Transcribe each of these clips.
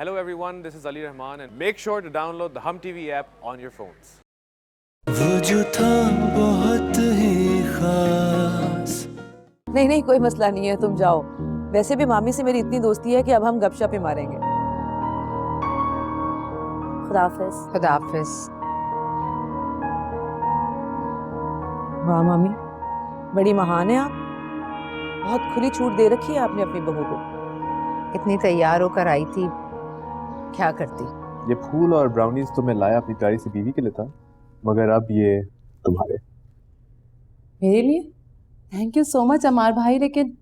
Hello everyone, this is Ali Rahman and make sure to download the Hum TV app on your phones. वो जो था बहुत ही खास। नहीं नहीं कोई मसला नहीं है, तुम जाओ। वैसे भी मामी से मेरी इतनी दोस्ती है कि अब हम गपशप ही मारेंगे। खुदाफिज। खुदाफिज। वाह मामी, बड़ी महान है आप। बहुत खुली छूट दे रखी है आपने अपनी बहू को। इतनी तैयार होकर आई थी, क्या करती। ये फूल और ब्राउनीज तो मैं लाया अपनी प्यारी सी बीवी के लिए था, मगर अब ये तुम्हारे। मेरे लिए? थैंक यू सो मच अमार भाई, लेकिन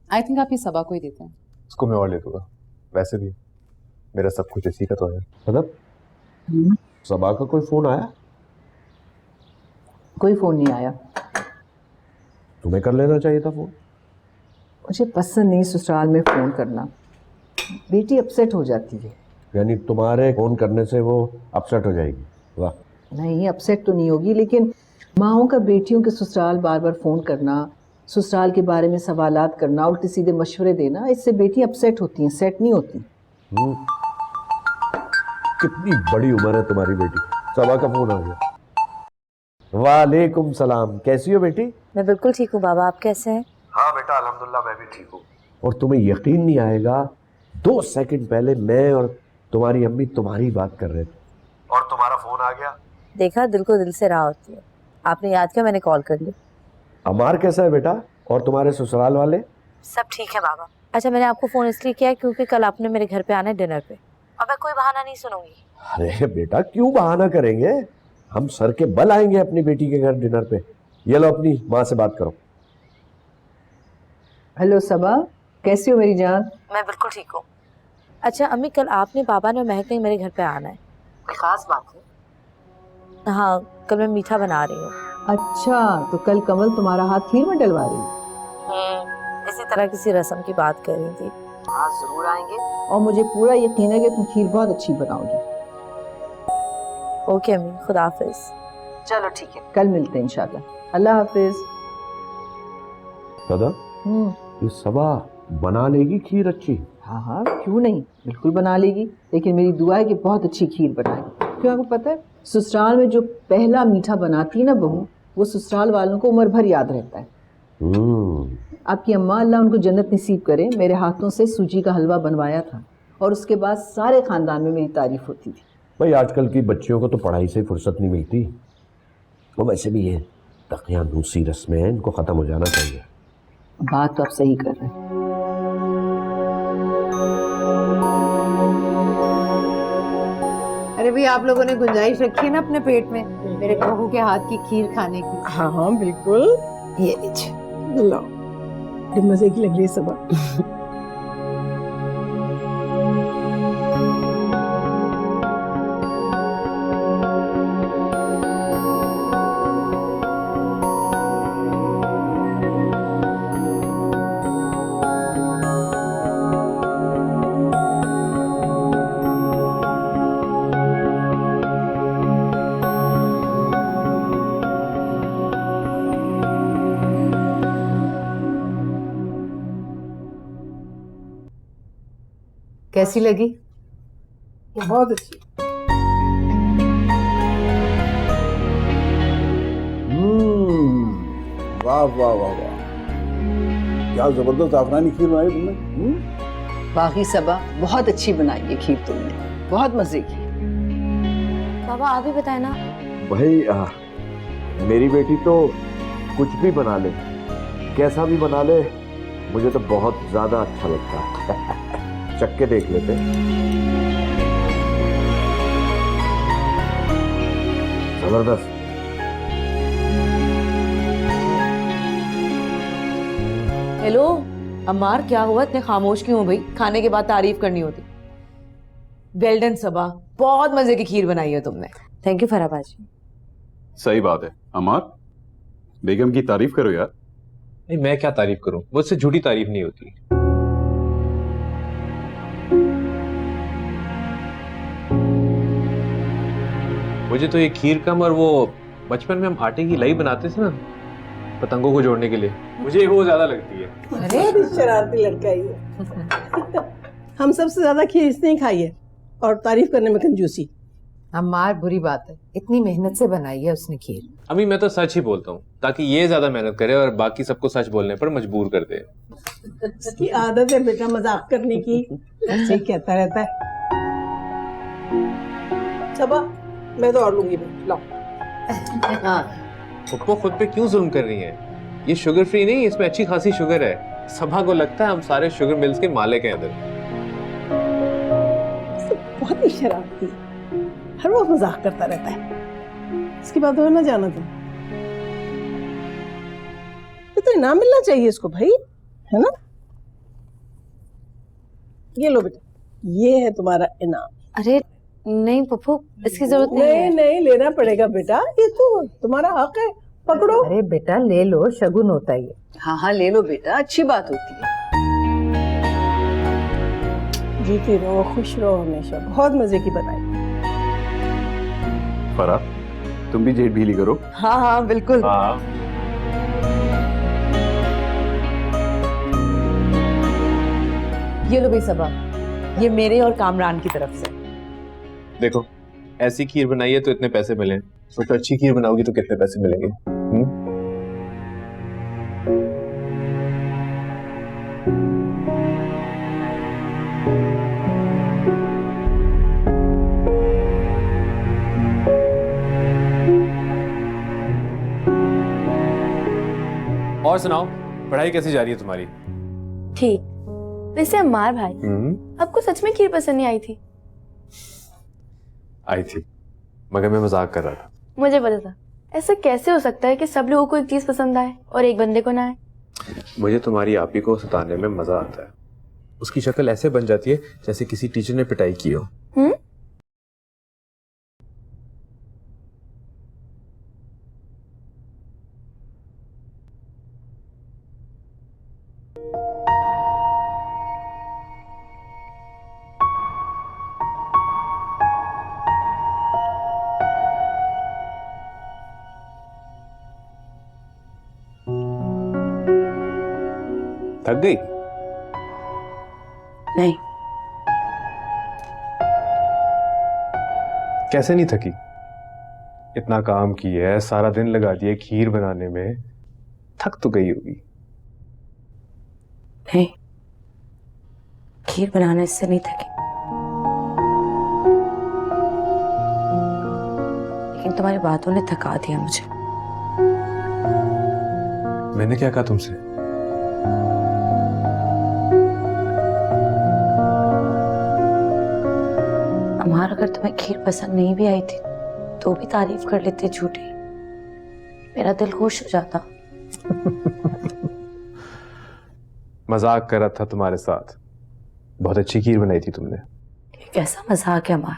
आई थिंक आप ये सबा को ही देते हैं। उसको मैं और ले दूंगा। वैसे भी मेरा सब कुछ इसी का तो है। मतलब सबा का कोई फोन आया? कोई फोन नहीं आया। तुम्हें कर लेना चाहिए था फोन। मुझे पसंद नहीं ससुराल में फोन करना, बेटी अपसेट हो जाती है। यानी तुम्हारे फोन करने से वो अपसेट हो जाएगी? वाह। नहीं, अपसेट तो नहीं होगी, लेकिन माओं का बेटियों के ससुराल बार बार फ़ोन करना, ससुराल के बारे में सवालात करना, उल्टे सीधे मशवरे देना, इससे बेटी अपसेट होती हैं, सेट नहीं होती। कितनी बड़ी उम्र है तुम्हारी बेटी। सबा का फोन आ गया। वालेकुम सलाम, कैसी हो बेटी? मैं बिल्कुल ठीक हूँ बाबा, आप कैसे हैं? हाँ बेटा अल्हम्दुलिल्लाह मैं भी ठीक हूँ। और तुम्हें यकीन नहीं आएगा, 2 सेकंड पहले मैं और तुम्हारी अम्मी तुम्हारी बात कर रहे थे और तुम्हारा फोन आ गया। देखा, दिल को दिल से राह होती है। आपने याद किया, मैंने कॉल कर ली। अमार कैसा है बेटा, और तुम्हारे ससुराल वाले? सब ठीक है बाबा। अच्छा, मैंने आपको फोन इसलिए किया क्योंकि कल आपने मेरे घर पे आना है डिनर पे, और मैं कोई बहाना नहीं सुनूंगी। अरे बेटा क्यों बहाना करेंगे, हम सर के बल आएंगे अपनी बेटी के घर डिनर पे। ये लो अपनी माँ से बात करो। हेलो सबा, कैसी हो मेरी जान? मैं बिल्कुल ठीक हूँ। अच्छा अम्मी, कल आपने, पापा ने और महक ने मेरे घर पे आना है। कोई खास बात है? हाँ, कल मैं मीठा बना रही हूँ। अच्छा, तो कल कमल तुम्हारा हाथ खीर में डलवा रही है? इसी तरह किसी रस्म की बात कर रही थी। हाँ जरूर आएंगे, और मुझे पूरा यकीन है कि तुम खीर बहुत अच्छी बनाओगी। ओके अम्मी, खुदा हाफिज। चलो ठीक है, कल मिलते हैं इंशाल्लाह। अल्लाह हाफिज। दादा ये सबा बना लेगी खीर अच्छी? हाँ हाँ, क्यों नहीं, बिल्कुल बना लेगी, लेकिन मेरी दुआ है कि बहुत अच्छी खीर बनाए। क्यों, आपको पता है ससुराल में जो पहला मीठा बनाती है ना बहू, वो ससुराल वालों को उम्र भर याद रहता है। आपकी अम्मा, अल्लाह उनको जन्नत नसीब करे, मेरे हाथों से सूजी का हलवा बनवाया था, और उसके बाद सारे खानदान में मेरी तारीफ होती थी। भाई आजकल की बच्चियों को तो पढ़ाई से फुर्सत नहीं मिलती, और वैसे भी ये तकियानूसी रस्में हैं, इनको ख़त्म हो जाना चाहिए। बात तो आप सही कर रहे हैं। अरे भाई, आप लोगों ने गुंजाइश रखी है ना अपने पेट में मेरे बहू के हाथ की खीर खाने की? हाँ हाँ बिल्कुल, ये लीजिए, लो, बड़ी मजे की लग रही है सबा। कैसी लगी? बहुत अच्छी। वाह वाह वाह वाह, क्या जबरदस्त अफगानी खीर बनाई तुमने। बाकी सबा बहुत अच्छी बनाई है खीर तुमने, बहुत मजे की। बाबा आप ही बताए ना। भाई मेरी बेटी तो कुछ भी बना ले, कैसा भी बना ले, मुझे तो बहुत ज्यादा अच्छा लगता है। चक्के देख लेते। जबरदस्त। हेलो अम्मार, क्या हुआ, इतने खामोश क्यों हो भाई? खाने के बाद तारीफ करनी होती। वेल डन सबा, बहुत मजे की खीर बनाई है तुमने। थैंक यू फराह बाजी। सही बात है अमार, बेगम की तारीफ करो यार। नहीं, मैं क्या तारीफ करूं, मुझसे झूठी तारीफ नहीं होती। मुझे तो ये खीर कम, और वो बचपन में हम आटे की लाई बनाते थे ना पतंगों को जोड़ने के लिए, मुझे वो ज्यादा लगती है। अरे शरारती लड़का ही है। हम सबसे ज्यादा खीर इसने ही खाई है, और तारीफ करने में कंजूसी। अम्मार बुरी बात है, इतनी मेहनत से बनाई है उसने खीर। अम्मी मैं तो सच ही बोलता हूँ ताकि ये ज्यादा मेहनत करे और बाकी सबको सच बोलने पर मजबूर कर दे। इसकी आदत है बेटा मजाक करने की, ऐसे ही कहता रहता है। सबा मैं तो और लूंगी, लाओ। हाँ पप्पो खुद पे क्यों जुल्म कर रही हैं? ये शुगर फ्री नहीं, इसमें अच्छी खासी शुगर है। सभा को लगता है हम सारे शुगर मिल्स के मालिक हैं इधर। बहुत ही शरारती है, हर रोज मजाक करता रहता है। इसकी बात हो ना जाना तुम, तो इनाम मिलना चाहिए इसको भाई, है ना? ये लो बेटा, ये है तुम्हारा इनाम। अरे नहीं पप्पू, इसकी जरूरत नहीं है। नहीं लेना पड़ेगा बेटा, ये तो तुम्हारा हक है, पकड़ो। अरे बेटा ले लो, शगुन होता है ये। हाँ हाँ ले लो बेटा, अच्छी बात होती है। जीती रहो, खुश रहो हमेशा, बहुत मजे की बनाई। फराह, तुम भी जेब ढीली करो। हाँ हाँ बिल्कुल। ये लो भाई सबा, ये मेरे और कामरान की तरफ से। देखो ऐसी खीर बनाई है तो इतने पैसे मिले, सोचो अच्छी खीर बनाओगी तो कितने पैसे मिलेंगे। और सुनाओ, पढ़ाई कैसी जा रही है तुम्हारी? ठीक। वैसे अम्मार भाई, आपको सच में खीर पसंद नहीं आई थी? आई थी, मगर मैं मजाक कर रहा था। मुझे पता था। ऐसा कैसे हो सकता है कि सब लोगों को एक चीज पसंद आए और एक बंदे को ना आए? मुझे तुम्हारी आपी को सताने में मजा आता है। उसकी शक्ल ऐसे बन जाती है जैसे किसी टीचर ने पिटाई की हो। थक गई? नहीं। कैसे नहीं थकी? इतना काम किया है, सारा दिन लगा दिया खीर बनाने में, थक तो गई होगी। नहीं, खीर बनाने से नहीं थकी, लेकिन तुम्हारी बातों ने थका दिया मुझे। मैंने क्या कहा तुमसे? अमार, अगर तुम्हें खीर पसंद नहीं भी आई थी तो भी तारीफ कर लेते झूठी, मेरा दिल खुश हो जाता। मजाक कर रहा था तुम्हारे साथ। बहुत अच्छी खीर बनाई थी तुमने। ये कैसा मजाक है अमार,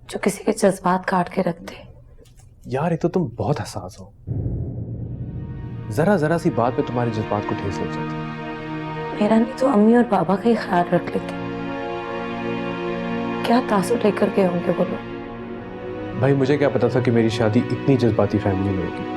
जो किसी के जज्बात काट के रखते। यार ये तो तुम बहुत हसास हो, जरा जरा सी बात पे तुम्हारे जज्बात को ठेस लग जाती। मेरा नहीं तो अम्मी और बाबा का ही ख्याल रख लेते। क्या तासुर लेकर गए होंगे वो लोग। भाई मुझे क्या पता था कि मेरी शादी इतनी जज्बाती फैमिली में होगी।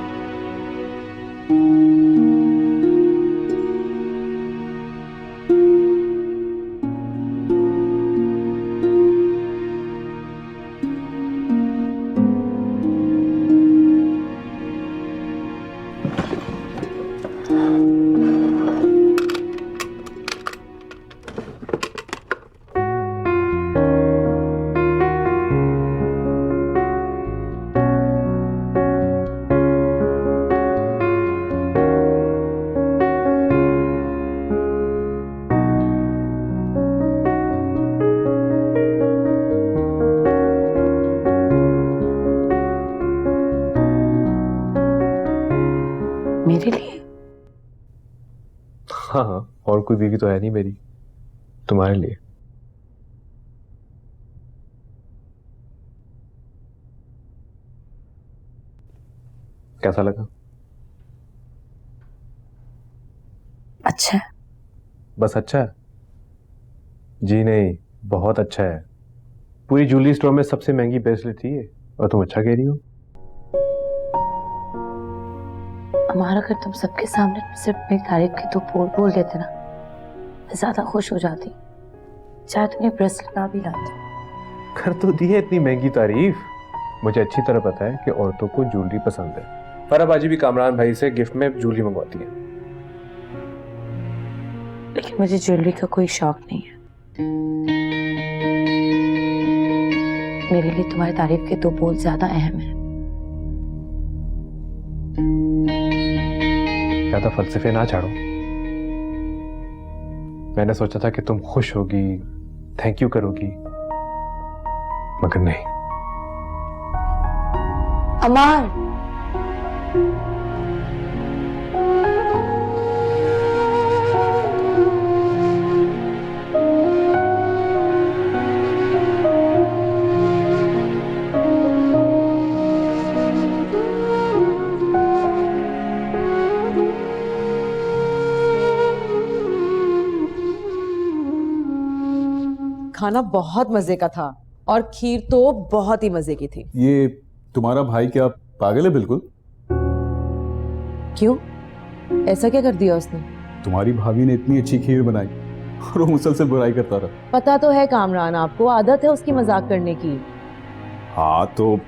मेरे लिए? हाँ हाँ, और कोई बीवी तो है नहीं मेरी, तुम्हारे लिए। कैसा लगा? अच्छा है। बस अच्छा है? जी नहीं, बहुत अच्छा है। पूरी ज्वेलरी स्टोर में सबसे महंगी ब्रेसलेट थी ये, और तुम अच्छा कह रही हो। अमार, अगर तुम सबके सामने सिर्फ मेरी तारीफ की तो बोल देते ना, मैं ज्यादा खुश हो जाती। चाहे तो उन्हें ब्रेसलेट ना भी लाते। कर तो दी है इतनी महंगी तारीफ। मुझे अच्छी तरह पता है कि औरतों को ज्वेलरी पसंद है। फरह बाजी भी कामरान भाई से गिफ्ट में ज्वेलरी मंगवाती है। लेकिन मुझे ज्वेलरी का कोई शौक नहीं है। मेरे लिए तुम्हारी तारीफ के 2 बोल ज्यादा अहम है। ज्यादा फलसफे ना झाड़ो। मैंने सोचा था कि तुम खुश होगी, थैंक यू करोगी, मगर नहीं। अमार, खाना बहुत मजे का था और खीर तो बहुत ही मजे की थी। ये तुम्हारा भाई क्या पागल है बिल्कुल? क्यों? ऐसा क्या कर दिया उसने? तुम्हारी भाभी ने इतनी अच्छी खीर बनाई और वो मुसलसल बुराई करता रहा। पता तो है कामरान, आपको आदत है उसकी मजाक करने की। हाँ तो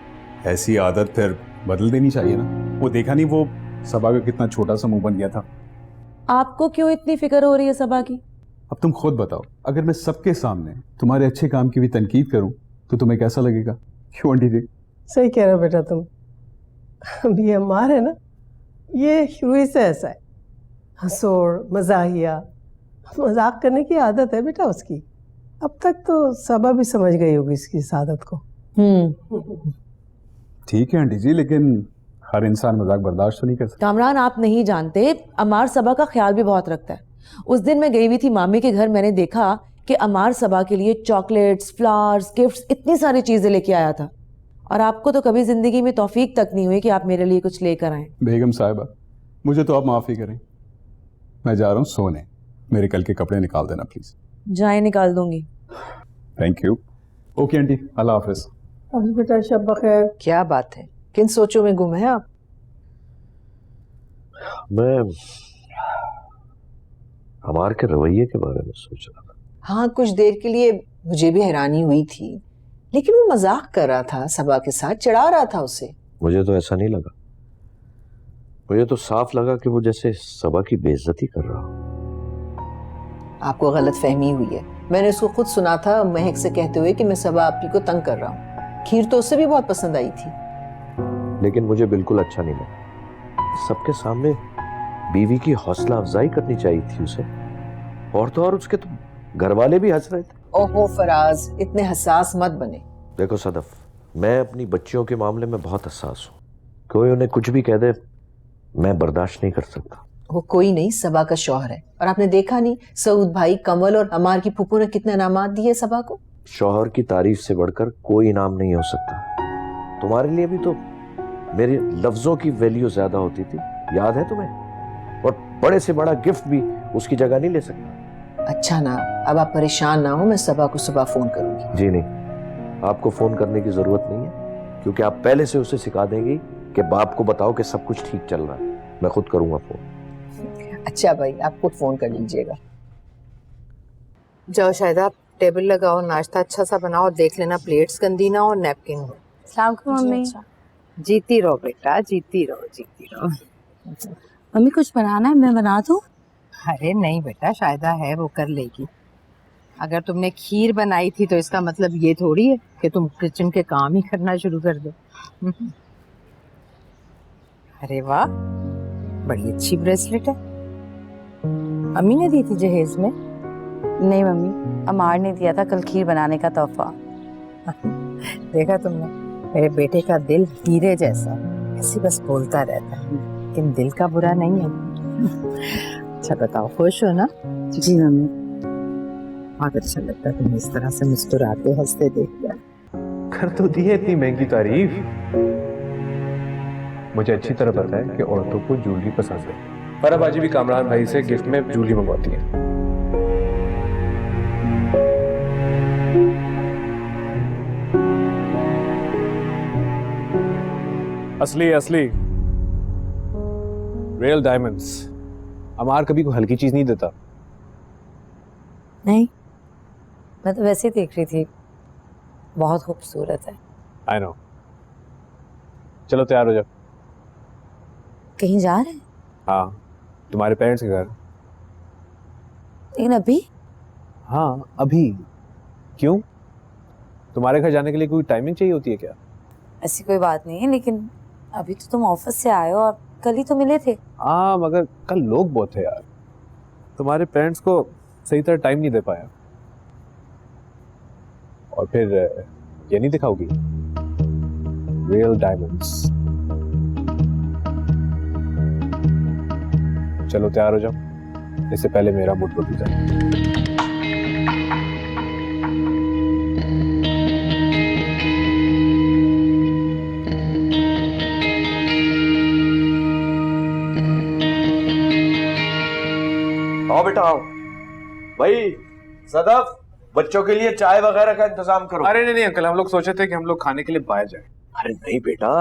ऐसी आदत फिर बदल देनी चाहिए ना। वो देखा नहीं वो सबा का कितना छोटा सा मुंह बन गया था। आपको क्यों इतनी फिक्र हो रही है सबा की? अब तुम खुद बताओ, अगर मैं सबके सामने तुम्हारे अच्छे काम की भी तनकीद करूं तो तुम्हें कैसा लगेगा? क्यों आंटी जी? सही कह रहे हो बेटा तुम। अब ये अम्मार है ना, ये शुरू ही से ऐसा है, हंसोड़ मजाहिया, मजाक करने की आदत है बेटा उसकी। अब तक तो सबा भी समझ गई होगी इसकी इस आदत को। ठीक है आंटी जी, लेकिन हर इंसान मजाक बर्दाश्त तो नहीं कर सकता। कामरान, आप नहीं जानते, अमार सबा का ख्याल भी बहुत रखता है। उस दिन मैं गई हुई थी मामी के घर, मैंने देखा कि अमार सबा के लिए चॉकलेट्स, फ्लावर्स, गिफ्ट्स, इतनी सारी चीजें लेके आया था। और आपको तो कभी जिंदगी में तौफीक तक नहीं हुई कि आप मेरे लिए कुछ लेकर आए। बेगम साहिबा, मुझे तो आप माफी करें, मैं जा रहा हूँ सोने। मेरे कल के कपड़े निकाल देना प्लीज। जाए निकाल दूंगी। Thank you. ओके आंटी, अल्लाह हाफिज। अब बेटा शब बखैर। क्या बात है, किन सोचों में गुम है आप? मैं अमार के रवैये के बारे में सोच रहा था। हाँ, कुछ देर के लिए मुझे भी हैरानी हुई थी, लेकिन वो मजाक कर रहा था, सबा के साथ चिढ़ा रहा था उसे। मुझे तो ऐसा नहीं लगा। मुझे तो साफ लगा कि वो जैसे सबा की बेइज्जती कर रहा हो। आपको गलत फहमी हुई है। मैंने उसको खुद सुना था महक से कहते हुए कि मैं सबा आपकी को तंग कर रहा हूँ। खीर तो उससे भी बहुत पसंद आई थी। लेकिन मुझे बिल्कुल अच्छा नहीं लगा। सबके सामने बीवी की हौसला अफजाई करनी चाहिए थी उसे। और तो और उसके तो घर वाले भी हंस रहे थे। ओहो फराज, इतने हसास मत बने। देखो सदफ, मैं अपनी बच्चियों के मामले में बहुत हसास हूँ। कोई उन्हें कुछ भी कह दे, मैं बर्दाश्त नहीं कर सकता। वो कोई नहीं, सबा का शौहर है। और आपने देखा नहीं सऊद भाई, कमल और अमार की फूफू ने कितने इनामात दिए सबा को। शौहर की तारीफ से बढ़कर कोई इनाम नहीं हो सकता। तुम्हारे लिए भी तो मेरे लफ्जों की वैल्यू ज्यादा होती थी, याद है तुम्हें? और बड़े से बड़ा गिफ्ट भी उसकी जगह नहीं ले सकता। अच्छा ना, अब आप परेशान ना हो, मैं सबा को सुबह फोन करूंगी। जी नहीं, आपको फोन करने की जरूरत नहीं है, क्योंकि आप पहले से उसे सिखा देंगी कि बाप को बताओ कि सब कुछ ठीक चल रहा है। मैं खुद करूंगा फोन। अच्छा भाई, आप खुद फोन कर लीजिएगा। जाओ शायदा, आप टेबल लगाओ, नाश्ता अच्छा सा बनाओ, देख लेना प्लेट्स गंदी ना हो, नैपकिन हो। सलाम मम्मी। जीती रहो बेटा, जीती रहो, जीती रहो। मम्मी कुछ बनाना है, मैं बना दूं? अरे नहीं बेटा, शायदा है, वो कर लेगी। अगर तुमने खीर बनाई थी तो इसका मतलब ये थोड़ी है कि तुम किचन के काम ही करना शुरू कर दो। अरे वाह, बड़ी अच्छी ब्रेसलेट है। अम्मी ने दी थी जहेज में? नहीं मम्मी, अमार ने दिया था कल खीर बनाने का तोहफा। देखा तुमने, मेरे बेटे का दिल हीरे जैसा, ऐसे बस बोलता रहता है, लेकिन दिल का बुरा नहीं है। अच्छा बताओ, खुश हो ना? जी मम्मी। बहुत अच्छा लगता है तुम्हें इस तरह से मुस्कुराते हंसते देखकर। कर तो दी है इतनी महंगी तारीफ। मुझे अच्छी तरह पता है कि औरतों को ज्वेलरी पसंद है। फरह बाजी भी कामरान भाई से गिफ्ट में ज्वेलरी मंगवाती है। असली असली रियल डायमंड्स। अमार कभी कोई हल्की चीज नहीं देता। नहीं, मैं तो वैसे ही देख रही थी, बहुत खूबसूरत है। I know. चलो तैयार हो जाओ। कहीं जा रहे हैं? हाँ, तुम्हारे पेरेंट्स के घर। लेकिन अभी? हाँ अभी। क्यों? तुम्हारे घर जाने के लिए कोई टाइमिंग चाहिए होती है क्या? ऐसी कोई बात नहीं है, लेकिन अभी तो तुम ऑफिस से आए हो और कल ही तो मिले थे। हाँ मगर कल लोग बहुत थे यार, तुम्हारे पेरेंट्स को सही तरह टाइम नहीं दे पाया। और फिर ये नहीं दिखाओगी रियल डायमंड्स? चलो तैयार हो जाओ, इससे पहले मेरा मूड बदल जाए। आओ बेटा आओ। भाई सदफ, बच्चों के लिए चाय वगैरह का इंतजाम करो। अरे नहीं अंकल, हम लोग सोचे थे कि हम लोग खाने के लिए बाहर जाए। अरे नहीं बेटा,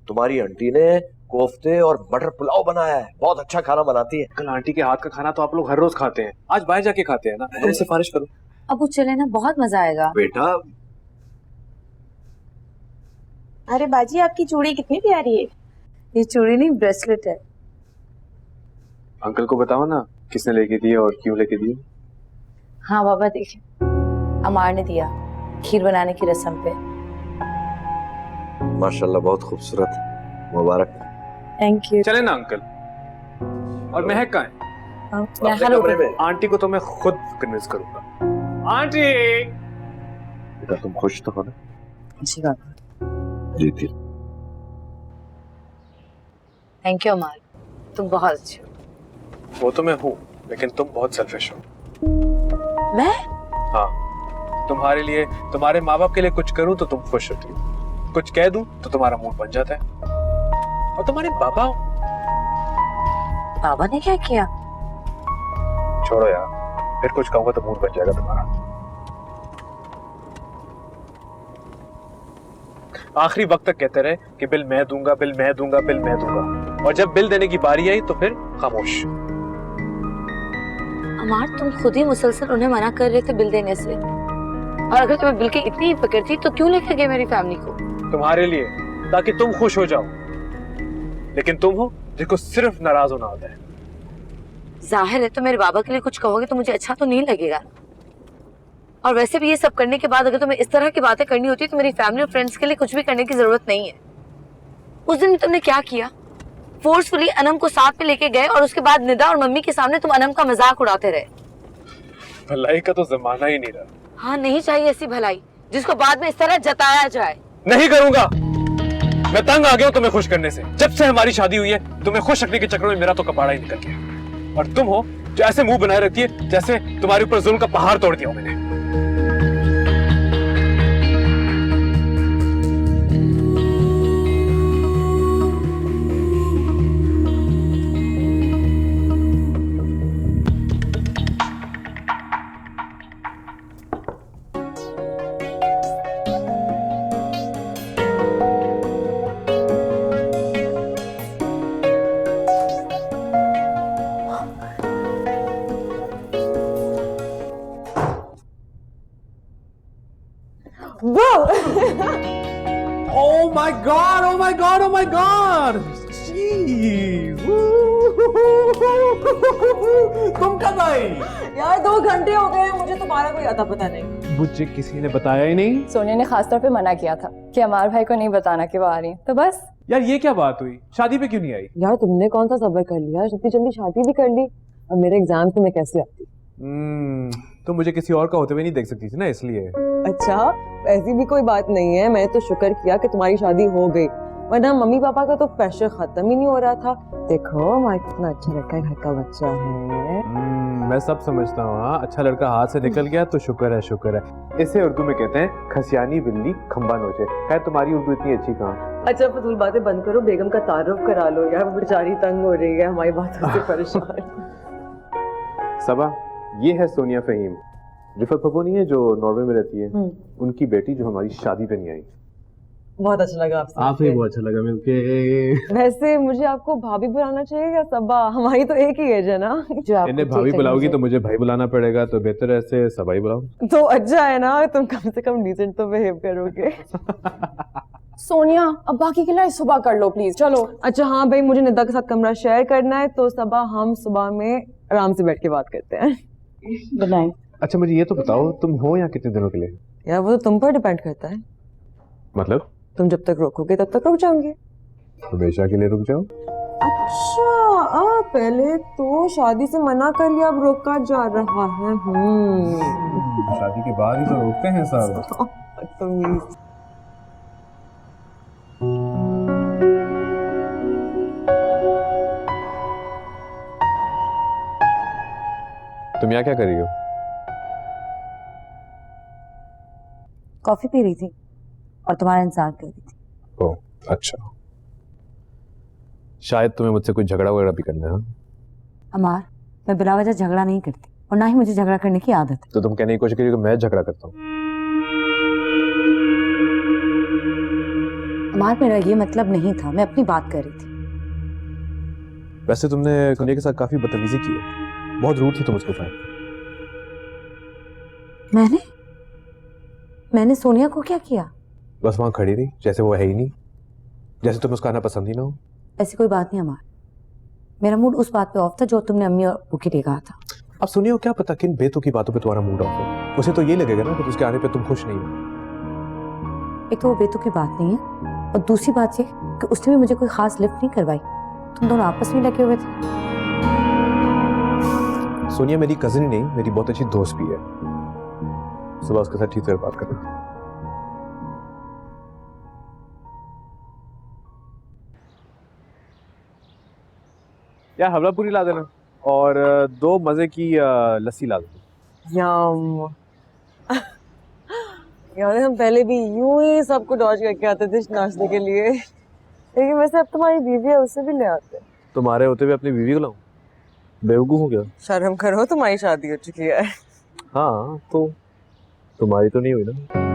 तुम्हारी आंटी ने कोफ्ते और मटर पुलाव बनाया है, बहुत अच्छा खाना बनाती है। अंकल आंटी के हाथ का खाना तो आप लोग हर रोज खाते हैं, आज बाहर जाके खाते हैं ना, तुम सिफारिश करो। अब वो चले ना, बहुत मजा आएगा। बेटा अरे बाजी, आपकी चूड़ी कितनी प्यारी है। ये चूड़ी नहीं, ब्रेसलेट है। अंकल को बताओ ना किसने लेके दी और क्यों लेके दी। हाँ बाबा, देखिए अमार ने दिया, खीर बनाने की रस्म पे। माशाल्लाह बहुत खूबसूरत, मुबारक। Thank you. चले ना अंकल। और महक कहाँ है? आंटी को तो मैं खुद कन्विंस करूंगा। आंटी! बेटा तुम खुश तो हो ना? जी बाबा। जी थी। थैंक यू अमार, तुम बहुत अच्छे हो। वो तो मैं हूँ, लेकिन तुम बहुत सेल्फिश हो। मैं? हाँ, तुम्हारे लिए, तुम्हारे माँ बाप के लिए कुछ करूँ तो तुम खुश होती हो, कुछ कह दूँ तो तुम्हारा मूड बन जाता है। और तुम्हारे पापा? बाबा ने क्या किया? छोड़ो यार, फिर कुछ कहूँगा तो मूड बन जाएगा तुम्हारा। आखिरी वक्त तक कहते रहे कि बिल मैं दूंगा, बिल मैं दूंगा, बिल मैं दूंगा, और जब बिल देने की बारी आई तो फिर खामोश। अमार, तुम खुद ही मुसलसल उन्हें मना कर रहे थे बिल देने से, और अगर तुम्हें बिल की इतनी फिक्र थी तो क्यों लेके गए मेरी फैमिली को? तुम्हारे लिए, ताकि तुम खुश हो जाओ। लेकिन तुम हो जिसको सिर्फ नाराज होना होता है। जाहिर है, तो मेरे बाबा के लिए कुछ कहोगे तो मुझे अच्छा तो नहीं लगेगा। और वैसे भी ये सब करने के बाद अगर तुम्हें इस तरह की बातें करनी होती तो मेरी फैमिली और फ्रेंड्स के लिए कुछ भी करने की जरूरत नहीं है। उस दिन तुमने क्या किया? फोर्सफुली अनम को साथ में लेके गए और उसके बाद निदा और मम्मी के सामने तुम अनम का मजाक उड़ाते रहे। भलाई का तो जमाना ही नहीं रहा। हाँ, नहीं चाहिए ऐसी भलाई जिसको बाद में इस तरह जताया जाए। नहीं करूंगा। मैं तंग आ गया हूं तुम्हें खुश करने से। जब से हमारी शादी हुई है, तुम्हें खुश रखने के चक्कर में मेरा तो कपाड़ा ही निकल गया। और तुम हो जो ऐसे मुंह बनाए रखती है जैसे तुम्हारे ऊपर जुल्म का पहाड़ तोड़ दिया मैंने। Oh my god, oh my god, oh my god! Jeez! तुम कब आई? यार 2 घंटे हो गए, मुझे तुम्हारा कोई अता पता नहीं। मुझे किसी ने बताया ही नहीं। सोनिया ने खास तौर पे मना किया था कि अमार भाई को नहीं बताना कि वो आ रही हैं, तो बस। यार ये क्या बात हुई? शादी पे क्यों नहीं आई? यार तुमने कौन सा सब्र कर लिया, इतनी जल्दी शादी भी कर ली। अब मेरे एग्जाम से मैं कैसे आती? तो मुझे किसी और का होते हुए नहीं देख सकती थी ना, इसलिए। अच्छा, ऐसी भी कोई बात नहीं है। मैं तो शुक्र किया कि तुम्हारी शादी हो गई, वरना मम्मी पापा का तो प्रेशर खत्म ही नहीं हो रहा था। देखो हमारा कितना अच्छा लड़का, घर का बच्चा है। मैं सब समझता हूँ। हाँ, अच्छा लड़का हाथ से निकल गया तो शुक्र है, शुक्र है। इसे उर्दू में कहते हैं खसियानी बिल्ली खंबा नोचे। खैर तुम्हारी उर्दू इतनी अच्छी कहाँ। अच्छा फजूल बातें बंद करो, बेगम का तारुफ करा लो। यार वो बेचारी तंग हो रही है हमारी बातों से परेशान। सबा, ये है सोनिया फहीम। रिफत पप्पू नहीं है जो नॉर्वे में रहती है, उनकी बेटी जो हमारी शादी पे नहीं आई। बहुत अच्छा लगा आपसे आपसे भी मिलके। बहुत अच्छा लगा मिलके। वैसे मुझे आपको भाभी बुलाना चाहिए या सबा? हमारी तो एक ही एज है ना। जो आपको इन्हें ठीक भाभी लगे बुलाओगी मुझे। तो मुझे भाई बुलाना पड़ेगा, तो बेहतर है ऐसे सबाई बुलाओ। तो अच्छा है ना, तुम कम से कम डिसेंट तो बिहेव करोगे। सोनिया अब बाकी के लिए सुबह कर लो प्लीज, चलो। अच्छा हाँ भाई, मुझे निदा के साथ कमरा शेयर करना है, तो सबा हम सुबह में आराम से बैठ के बात करते हैं। Good night. अच्छा मुझे ये तो बताओ, तुम हो यहाँ कितने दिनों के लिए? यार वो तो तुम पर डिपेंड करता है, मतलब तुम जब तक रोकोगे तब तक रुक जाऊंगी। हमेशा के लिए रुक जाओ? अच्छा पहले तो शादी से मना कर लिया, अब रोका जा रहा है। शादी के बाद ही तो रोकते हैं सब। बदतमीज। तुम यहाँ क्या कर रही हो? कॉफी पी रही थी और तुम्हारा इंतजार कर रही थी। ओह अच्छा, शायद तुम्हें मुझसे कोई झगड़ा वगैरह भी करना है। अमार, मैं बिना वजह झगड़ा नहीं करती और ना ही मुझे झगड़ा करने की आदत है। तो तुम कहने की कोशिश करिए कि मैं झगड़ा करता हूँ? अमार, मेरा ये मतलब नहीं था, मैं अपनी बात कर रही थी। वैसे तुमने सोनिया के साथ काफी बदतमीजी की है, बहुत रूड थी तुम उसके साथ। मैंने सोनिया को क्या किया? बस वहां खड़ी रही जैसे वो है ही नहीं, जैसे तुम्हें उसका आना पसंद ही ना हो। ऐसी कोई बात नहीं अमार, मेरा मूड उस बात पे ऑफ था जो तुमने अम्मी और अबू के लिए कहा था। अब सोनिया को क्या पता किन बेतुकी की बातों पे तुम्हारा मूड ऑफ है। उसे तो ये लगेगा ना कि उसके आने पे तुम खुश नहीं हो। एक तो वो बेतुकी की बात नहीं है और दूसरी बात ये कि उसने भी मुझे कोई खास लिफ्ट नहीं करवाई, तुम दोनों आपस में लगे हुए थे। सोनिया मेरी कजिन ही नहीं, मेरी बहुत अच्छी दोस्त भी है। सुबह उसके साथ ठीक से बात करना। या हवला पूरी ला देना और 2 मजे की लस्सी ला देना। यम। यार हम पहले भी यूं ही सबको डॉज करके आते थे नाश्ते के लिए, लेकिन वैसे अब तुम्हारी बीवी है, उससे भी ले आते। तुम्हारे होते हुए अपनी बीवी को लाऊं? बेवकूफ हो गया। शर्म करो, तुम्हारी शादी हो चुकी है। हाँ तो तुम्हारी तो नहीं हुई ना।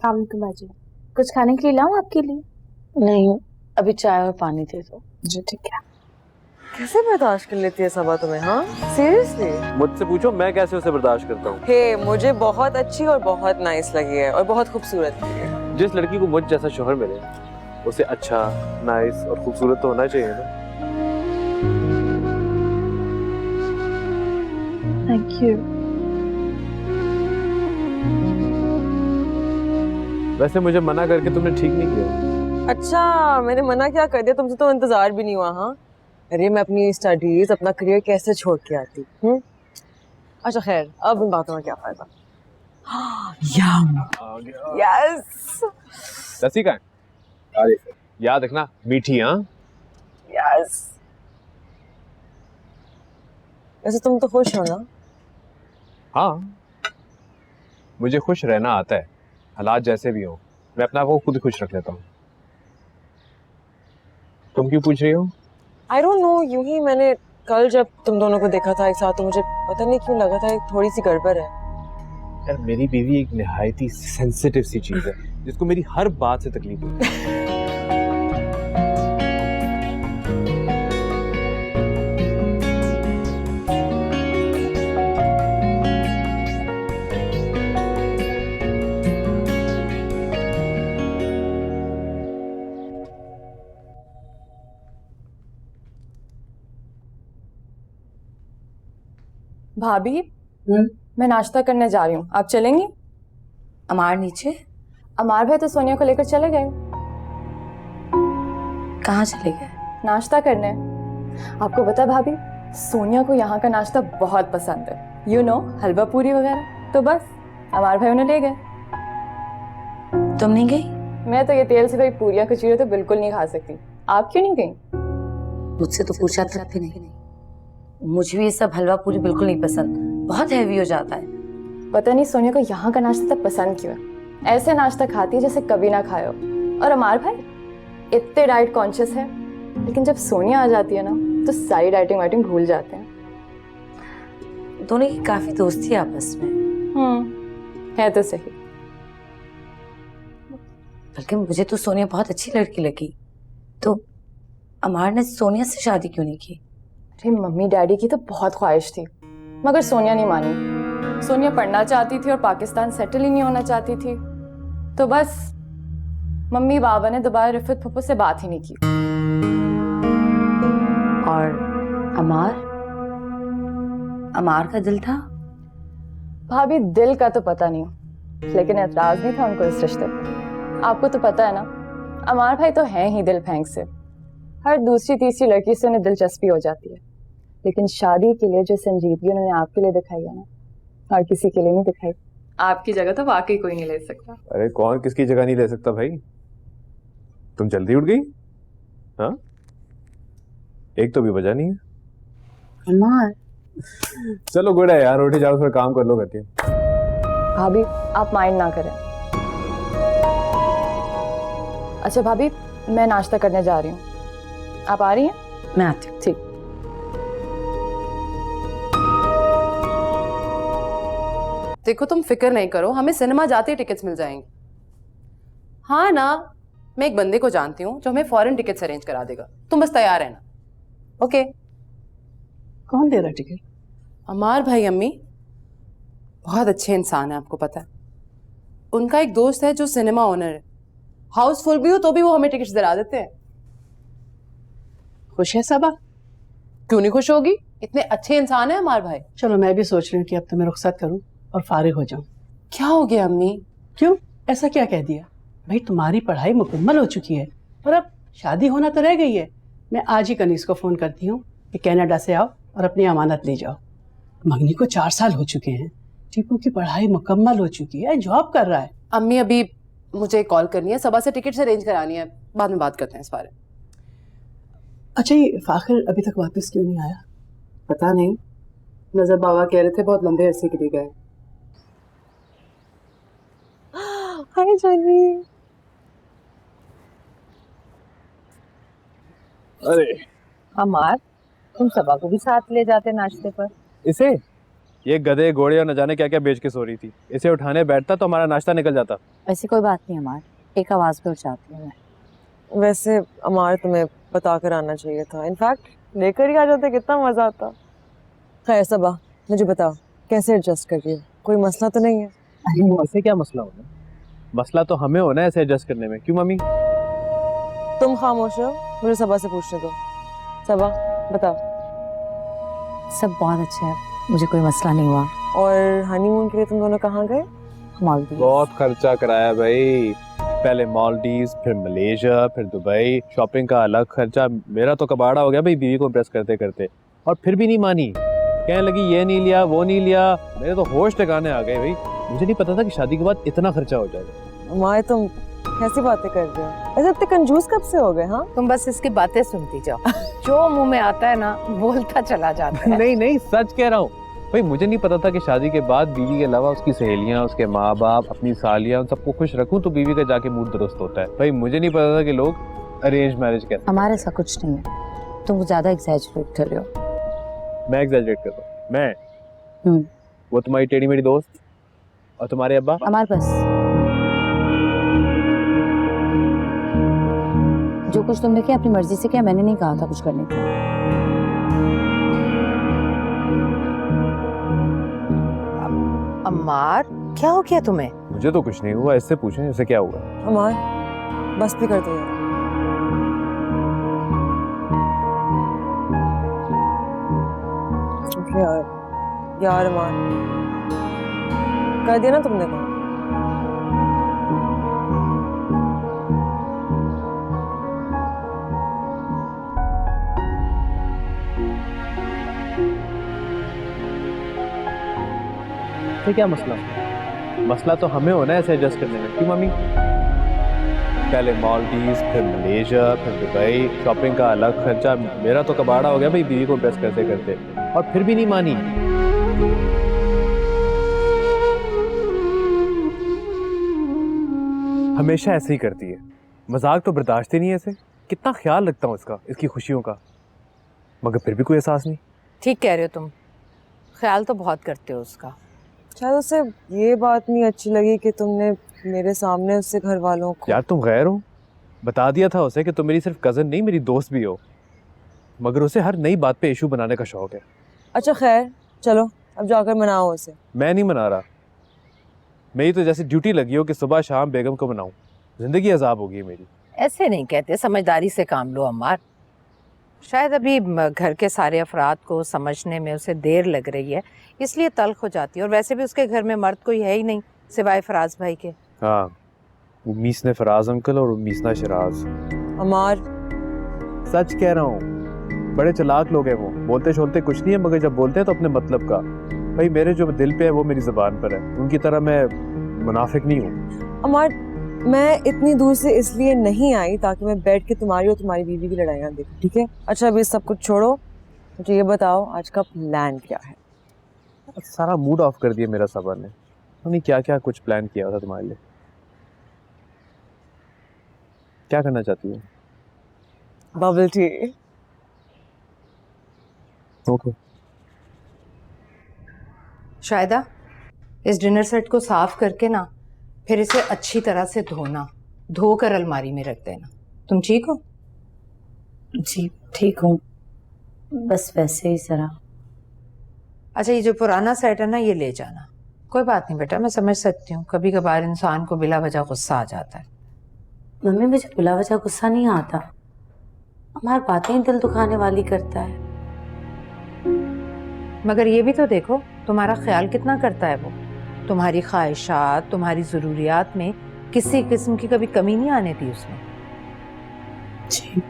शाम के बजे कुछ खाने के लिए लाऊं आपके लिए? नहीं, अभी चाय और पानी दे दो। जी ठीक है। कैसे बर्दाश्त कर लेती है सबा तुम्हें? हाँ सीरियसली? मुझसे पूछो मैं कैसे उसे बर्दाश्त करता हूँ। हे मुझे बहुत अच्छी और बहुत नाइस लगी है और बहुत खूबसूरत लगी है। जिस लड़की को मुझ जैसा शोहर मिले उसे अच्छा, नाइस और खूबसूरत तो होना चाहिए ना। Thank you. वैसे मुझे मना करके तुमने ठीक नहीं किया। अच्छा मैंने मना क्या कर दिया? तुमसे तो इंतजार भी नहीं हुआ। हाँ अरे मैं अपनी स्टडीज अपना करियर कैसे छोड़ के आती। अच्छा खैर अब इन बातों में क्या फायदा। यम यस लस्सी का अरे याद रखना मीठी। हाँ यस। वैसे तुम तो खुश हो ना? हाँ मुझे खुश रहना आता है, हालात जैसे भी हो मैं अपने आप को खुद खुश रख लेता हूँ। तुम क्यों पूछ रही हो? आई डोंट नो, यूं ही मैंने कल जब तुम दोनों को देखा था एक साथ तो मुझे पता नहीं क्यों लगा था थोड़ी सी गड़बड़ है। यार मेरी बीवी एक निहायती सेंसिटिव सी चीज है जिसको मेरी हर बात से तकलीफ होती है। भाभी मैं नाश्ता करने जा रही हूँ, आप चलेंगी? अमार नीचे, अमार भाई तो सोनिया को लेकर चले गए। कहाँ चले गए? नाश्ता करने। आपको पता भाभी, सोनिया को यहाँ का नाश्ता बहुत पसंद है, यू नो, हलवा पूरी वगैरह। तो बस अमार भाई उन्हें ले गए। तुम नहीं गई? मैं तो ये तेल से भरी पूरियां कचौरी तो बिल्कुल नहीं खा सकती। आप क्यों नहीं गई? मुझसे तो पूछा तक भी नहीं। मुझे भी ये सब हलवा पूरी बिल्कुल नहीं पसंद, बहुत हैवी हो जाता है। पता नहीं सोनिया को यहाँ का नाश्ता तब पसंद क्यों है। ऐसे नाश्ता खाती है जैसे कभी ना खाए हो। और अमार भाई इतने डाइट कॉन्शियस है, लेकिन जब सोनिया आ जाती है ना तो सारी डाइटिंग वाइटिंग भूल जाते हैं। दोनों की काफी दोस्ती है आपस में। है तो सही। बल्कि मुझे तो सोनिया बहुत अच्छी लड़की लगी। तो अमार ने सोनिया से शादी क्यों नहीं की? अरे मम्मी डैडी की तो बहुत ख्वाहिश थी, मगर सोनिया नहीं मानी। सोनिया पढ़ना चाहती थी और पाकिस्तान सेटल ही नहीं होना चाहती थी। तो बस मम्मी बाबा ने दोबारा रिफत फुप्पो से बात ही नहीं की। और अमार का दिल था? भाभी दिल का तो पता नहीं, लेकिन एतराज नहीं था उनको इस रिश्ते पर। आपको तो पता है ना, अमार भाई तो हैं ही दिल फेंक से। हर दूसरी तीसरी लड़की से उन्हें दिलचस्पी हो जाती है, लेकिन शादी के लिए जो संजीदगी उन्होंने आपके लिए दिखाई है ना, हर किसी के लिए नहीं दिखाई। आपकी जगह तो वाकई कोई नहीं ले सकता। अरे कौन किसकी जगह नहीं ले सकता भाई? तुम जल्दी उठ गई? हाँ, एक तो भी वजह नहीं है। अमार चलो गुड है यार, उठे जाओ, थोड़ा काम कर लो करके। भाभी आप माइंड ना करें। अच्छा भाभी, मैं नाश्ता करने जा रही हूँ, आप आ रही हैं? मैं आती हूँ। ठीक। देखो तुम फिक्र नहीं करो, हमें सिनेमा जाते ही टिकट्स मिल जाएंगे। हाँ ना, मैं एक बंदे को जानती हूँ जो हमें फॉरेन टिकट्स अरेंज करा देगा। तुम बस तैयार रहना। ओके। कौन दे रहा टिकट? अमार भाई अम्मी बहुत अच्छे इंसान है, आपको पता है। उनका एक दोस्त है जो सिनेमा ओनर है, हाउसफुल भी हो तो भी वो हमें टिकट्स दिला देते हैं। खुश है सबा? क्यों नहीं खुश होगी, इतने अच्छे इंसान है अमार भाई। चलो मैं भी सोच रही हूँ कि अब तो मैं रुखसत करूँ और फारिग हो जाऊँ। क्या हो गया अम्मी? क्यों, ऐसा क्या कह दिया? भाई तुम्हारी पढ़ाई मुकम्मल हो चुकी है और अब शादी होना तो रह गई है। मैं आज ही कनीस को फोन करती हूँ कि कनाडा से आओ और अपनी अमानत ले जाओ। मंगनी को 4 साल हो चुके हैं, टीपू की पढ़ाई मुकम्मल हो चुकी है, जॉब कर रहा है। अम्मी अभी मुझे कॉल करनी है, सबा से टिकट्स अरेंज करानी है, बाद में बात करते हैं इस बारे में। अच्छा ये फाखिर अभी तक वापस क्यों नहीं आया? पता नहीं, नजर बाबा कह रहे थे बहुत लंबे अरसे के लिए गए। हाय जानी। अरे अमार, तुम सबा को भी साथ ले जाते नाश्ते पर। इसे, ये गधे घोड़े और न जाने क्या क्या बेच के सो रही थी, इसे उठाने बैठता तो हमारा नाश्ता निकल जाता। ऐसी कोई बात नहीं अमार, एक आवाज पे उठ जाती हूँ मैं। वैसे अमार तुम्हें बता कर आना चाहिए था, इनफैक्ट लेकर ही आ जाते, कितना मजा आता। खैर सबा, मुझे बताओ कैसे एडजस्ट कर रही हो, कोई मसला तो नहीं है? ऐसे क्या मसला होना? मसला तो हमें होना है ऐसे एडजस्ट करने में। क्यों मम्मी? तुम खामोश हो, मुझे सबा से पूछने दो। सबा बताओ। सब बहुत अच्छा है, मुझे कोई मसला नहीं हुआ। और हनीमून के लिए तुम दोनों कहाँ गए? मालदीव। बहुत खर्चा कराया भाई, पहले मालदीव्स, फिर मलेशिया, फिर दुबई, शॉपिंग का अलग खर्चा। मेरा तो कबाड़ा हो गया भाई बीवी को इम्प्रेस करते करते, और फिर भी नहीं मानी, कहने लगी ये नहीं लिया वो नहीं लिया। मेरे तो होश ठिकाने आ गए भाई, मुझे नहीं पता था कि शादी के बाद इतना खर्चा हो जाएगा। अमार तुम कैसी बातें कर रहे हो? ऐसे इतने कंजूस कब से हो गए? हाँ तुम बस इसकी बातें सुनती जाओ, जो मुंह में आता है ना बोलता चला जाता है। नहीं नहीं, सच कह रहा हूँ भाई, मुझे नहीं पता था कि शादी के बाद बीवी के अलावा उसकी सहेलियां, उसके माँ बाप, अपनी सालियां, उन सबको खुश रखूं तो बीवी का जाके मूड दुरुस्त होता है। भाई मुझे नहीं पता था कि लोग अरेंज मैरिज कहते हैं। हमारे ऐसा कुछ नहीं है, तुम ज्यादा एग्जैजरेट कर रहे हो। मैं एग्जैजरेट कर रहा हूँ? मैं? वो तुम्हारी टेढ़ी मेढ़ी दोस्त, और तुम्हारे अब्बा? हमारे बस जो कुछ तुमने किया अपनी मर्जी से किया, मैंने नहीं कहा था कुछ करने को। अमार क्या हो गया तुम्हें? मुझे तो कुछ नहीं हुआ, इससे पूछें इससे क्या हुआ। अमार बस भी कर दो यार। यार अमार कर दिया ना तुमने काम। इससे क्या मसला? मसला तो हमें होना है ऐसे एडजस्ट करने में, क्यों मम्मी? पहले मालदीव, फिर मलेशिया, फिर दुबई, शॉपिंग का अलग खर्चा। मेरा तो कबाड़ा हो गया भाई बीवी को इम्प्रेस करते करते, और फिर भी नहीं मानी। हमेशा ऐसे ही करती है, मजाक तो बर्दाश्त ही नहीं है ऐसे। कितना ख्याल रखता हूँ इसका, इसकी खुशियों का, मगर फिर भी कोई एहसास नहीं। ठीक कह रहे हो तुम, ख्याल तो बहुत करते हो उसका। शायद उसे ये बात नहीं अच्छी लगी कि तुमने मेरे सामने उससे घर वालों को। यार तुम गैर हो, बता दिया था उसे कि तुम मेरी सिर्फ कजन नहीं मेरी दोस्त भी हो, मगर उसे हर नई बात पे इशू बनाने का शौक है। अच्छा खैर चलो अब जाकर मनाओ उसे। मैं नहीं मना रहा, मेरी तो जैसे ड्यूटी लगी हो कि सुबह शाम बेगम को मनाऊं। जिंदगी अजाब हो गई मेरी। ऐसे नहीं कहते, समझदारी से काम लो अम्मार। शायद अभी घर के सारे अफराद को समझने में उसे देर लग रही है, इसलिए तल्ख हो जाती है। और वैसे भी उसके घर में मर्द कोई है ही नहीं सिवाय फराज भाई के। हाँ, वो मीस ने फराज अंकल और मीसना शराज। अमार सच कह रहा हूँ, बड़े चालाक लोग हैं वो, बोलते छोलते कुछ नहीं है, मगर जब बोलते हैं तो अपने मतलब का। भाई मेरे जो दिल पे है वो मेरी जुबान पर है, उनकी तरह मैं मुनाफिक नहीं हूँ। अमार मैं इतनी दूर से इसलिए नहीं आई ताकि मैं बैठ के तुम्हारी और तुम्हारी बीवी की लड़ाइयाँ देखूं, ठीक है? अच्छा अभी सब कुछ छोड़ो, मुझे ये बताओ आज का प्लान क्या है? सारा मूड ऑफ कर दिया मेरा सबर ने। हमने क्या क्या कुछ प्लान किया था तुम्हारे लिए। क्या करना चाहती हो? Bubble tea. ओके। शायदा इस डिनर सेट को साफ करके ना फिर इसे अच्छी तरह से धोना, धोकर अलमारी में रख देना। तुम ठीक हो? जी ठीक हूँ, बस वैसे ही जरा। अच्छा ये जो पुराना सेट है ना ये ले जाना। कोई बात नहीं बेटा, मैं समझ सकती हूँ कभी कभार इंसान को बिला वजह गुस्सा आ जाता है। मम्मी मुझे बिला वजह गुस्सा नहीं आता, हमारी बातें ही दिल दुखाने वाली करता है। मगर ये भी तो देखो तुम्हारा ख्याल कितना करता है वो। तुम्हारी ख्वाहिशात, तुम्हारी ज़रूरियात में किसी किस्म की कभी कमी नहीं आने दी उसने। जी।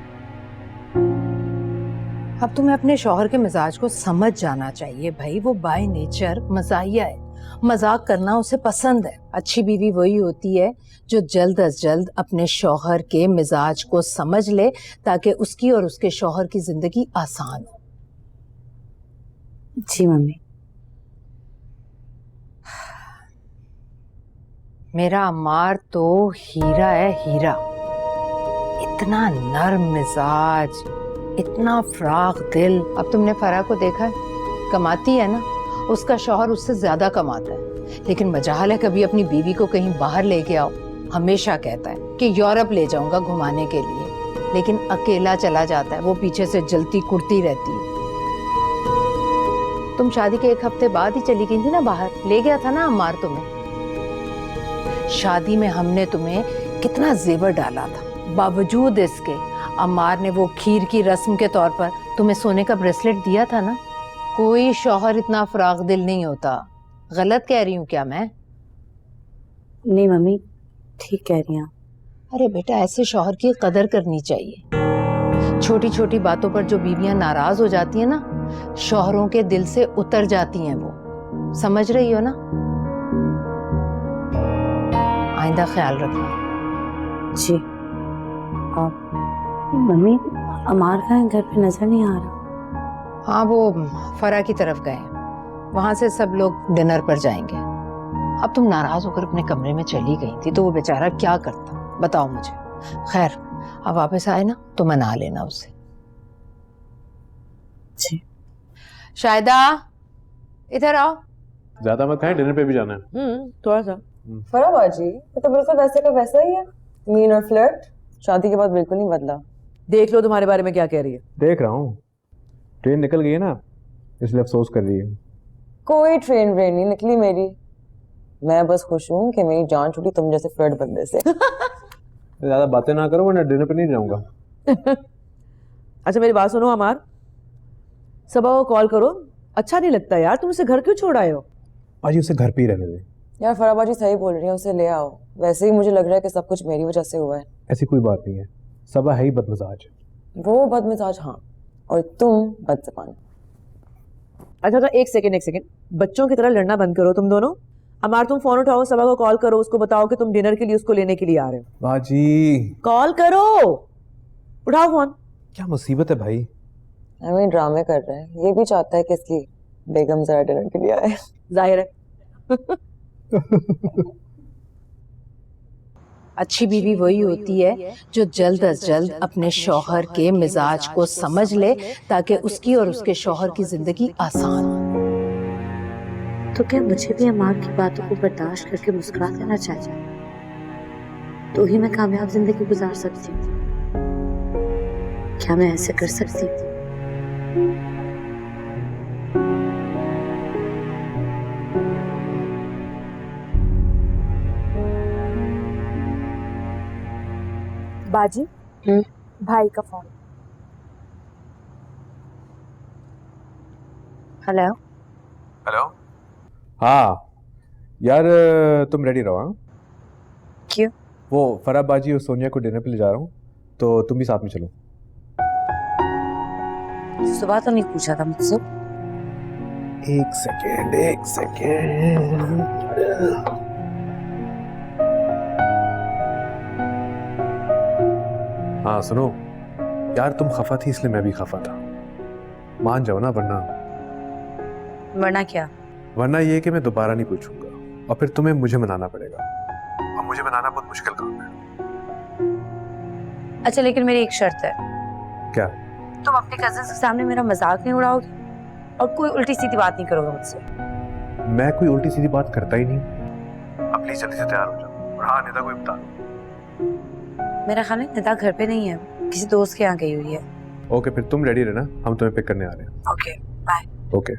अब तुम्हें अपने शौहर के मिजाज को समझ जाना चाहिए भाई। वो बाय नेचर मजाहिया है, मजाक करना उसे पसंद है। अच्छी बीवी वही होती है जो जल्द अज जल्द अपने शौहर के मिजाज को समझ ले ताकि उसकी और उसके शौहर की जिंदगी आसान हो। जी मम्मी। मेरा अम्मार तो हीरा है, हीरा। इतना नर्म मिजाज, इतना फ्राग दिल। अब तुमने फरा को देखा है, कमाती है ना, उसका शौहर उससे ज्यादा कमाता है, लेकिन मजाल है कभी अपनी बीवी को कहीं बाहर लेके आओ। हमेशा कहता है कि यूरोप ले जाऊंगा घुमाने के लिए, लेकिन अकेला चला जाता है। वो पीछे से जलती कुड़ती रहती है। तुम शादी के एक हफ्ते बाद ही चली गई थी ना बाहर, ले गया था ना अम्मार तुम्हें। शादी में हमने तुम्हें कितना जेवर डाला था, बावजूद इसके अम्मार ने वो खीर की रस्म के तौर पर तुम्हें सोने का ब्रेसलेट दिया था ना। कोई शौहर इतना फराग दिल नहीं होता। गलत कह रही हूँ क्या मैं? नहीं मम्मी ठीक कह रही हैं। अरे बेटा ऐसे शौहर की कदर करनी चाहिए। छोटी छोटी बातों पर जो बीवियां नाराज हो जाती हैं ना, शौहरों के दिल से उतर जाती हैं वो। समझ रही हो ना? आइंदा ख्याल रखना। जी। आप मम्मी अमार का घर पे नजर नहीं आ रहा। हाँ वो फरा की तरफ गए, वहां से सब लोग डिनर पर जाएंगे। अब तुम नाराज होकर अपने कमरे में चली गई थी तो वो बेचारा क्या करता बताओ मुझे। खैर अब वापस आए ना तो मना लेना उसे। जी। शायदा इधर आओ। ज्यादा मत खाए, डिनर पे भी जाना है। थोड़ा सा। फरा बाजी ये तो बिल्कुल वैसे का वैसा ही है, मीन और फ्लर्ट। शादी के बाद बिल्कुल नहीं बदला। देख लो तुम्हारे बारे में क्या कह रही है। देख रहा हूँ, ट्रेन निकल गई है ना, इसलिए अफसोस कर रही है। कोई ट्रेन व्रेन नहीं निकली मेरी। मैं बस खुश हूँ कि मेरी जान छूटी तुम जैसे फ्लर्ट बंदे से। ज्यादा बातें ना करो वरना डिनर पे नहीं जाऊंगा। अच्छा मेरी बात सुनो अमार, सबा को कॉल करो। अच्छा नहीं लगता यार, तुम उसे घर क्यों छोड़ आए हो? आज उसे घर पे ही रहने दे। यार फराबाजी सही बोल रही है, उसे ले आओ। वैसे ही मुझे लग रहा है कि सब कुछ मेरी वजह से हुआ है। ऐसी कोई बात नहीं है, सबा है ही बदमिजाज। वो बदमिजाज हाँ, और तुम बदज़बान। अच्छा तो एक सेकंड, बच्चों की तरह लड़ना बंद करो तुम दोनों। अमार तुम फोन उठाओ, सबा को कॉल करो, उसको बताओ कि तुम डिनर के लिए उसको लेने के लिए आ रहे हो। बाजी कॉल करो, उठाओ फोन। क्या मुसीबत है भाई? हमें ड्रामे कर रहे हैं, ये भी चाहता है कि इसकी बेगम जरा डिनर के लिए आए। जाहिर है। अच्छी बीवी वही होती है जो जल्द अज जल्द अपने शौहर के मिजाज को समझ ले ताकि उसकी और उसके शौहर की जिंदगी आसान हो। तो क्या मुझे भी अमार की बातों को बर्दाश्त करके मुस्कुरा देना चाहिए? तो ही मैं कामयाब जिंदगी गुजार सकती हूँ। क्या मैं ऐसे कर सकती हूँ? बाजी भाई का फोन। हेलो। हेलो। हाँ यार तुम रेडी रहो। हाँ क्यों? वो फराब बाजी और सोनिया को डिनर पे ले जा रहा हूँ, तो तुम भी साथ में चलो। सुबह तो नहीं पूछा था मुझसे? एक सेकेंड। हाँ सुनो यार, तुम खफा थी इसलिए मैं भी खफा था। मान जाओ ना, वरना क्या? वरना ये कि मैं दोबारा नहीं पूछूंगा और फिर तुम्हें मुझे मनाना पड़ेगा, और मुझे मनाना बहुत मुश्किल काम है। अच्छा लेकिन मेरी एक शर्त है। क्या? तुम अपने कजिन के सामने मेरा मजाक नहीं उड़ाओगे और कोई उल्टी सीधी बात नहीं करोगे मुझसे। मैं कोई उल्टी सीधी बात करता ही नहीं। अब प्लीज जल्दी से तैयार हो जाओ। और हाँ, निदा को भी बता दो। मेरा ख्याल है निदा घर पे नहीं है, किसी दोस्त के यहाँ गई हुई है। ओके फिर तुम रेडी रहना, हम तुम्हें पिक करने आ रहे हैं। Okay bye. ओके